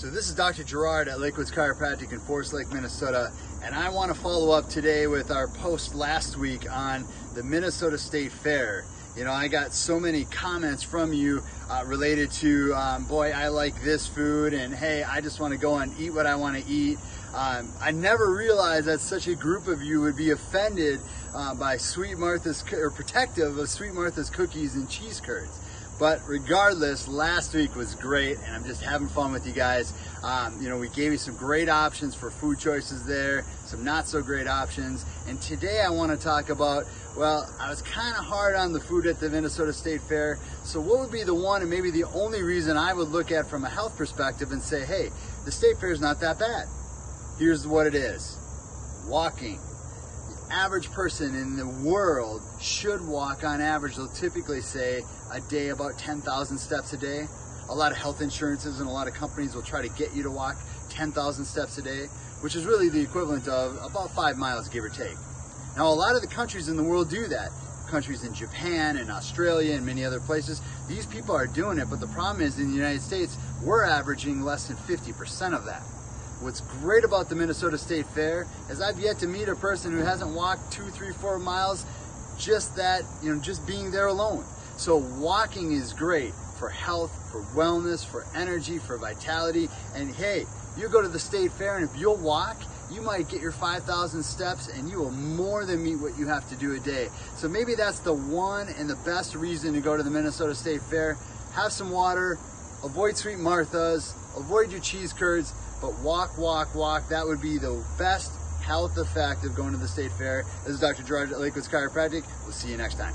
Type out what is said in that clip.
So this is Dr. Gerard at Lakewoods Chiropractic in Forest Lake, Minnesota, and I want to follow up today with our post last week on the Minnesota State Fair. You know, I got so many comments from you related to, boy, I like this food, and hey, I just want to go and eat what I want to eat. I never realized that such a group of you would be offended by Sweet Martha's, or protective of Sweet Martha's cookies and cheese curds. But regardless, last week was great, and I'm just having fun with you guys. You know, we gave you some great options for food choices there, some not so great options. And today I want to talk about, well, I was kind of hard on the food at the Minnesota State Fair. So what would be the one and maybe the only reason I would look at from a health perspective and say, hey, the State Fair is not that bad. Here's what it is: walking. Average person in the world should walk on average, they'll typically say a day about 10,000 steps a day. A lot of health insurances and a lot of companies will try to get you to walk 10,000 steps a day, which is really the equivalent of about 5 miles, give or take. Now, a lot of the countries in the world do that. Countries in Japan and Australia and many other places, these people are doing it, but the problem is in the United States, we're averaging less than 50% of that. What's great about the Minnesota State Fair is I've yet to meet a person who hasn't walked 2, 3, 4 miles, just that, you know, just being there alone. So walking is great for health, for wellness, for energy, for vitality. And hey, you go to the State Fair, and if you'll walk, you might get your 5,000 steps, and you will more than meet what you have to do a day. So maybe that's the one and the best reason to go to the Minnesota State Fair. Have some water, avoid Sweet Martha's, avoid your cheese curds, but walk, walk, walk. That would be the best health effect of going to the State Fair. This is Dr. Gerard at Lakewoods Chiropractic. We'll see you next time.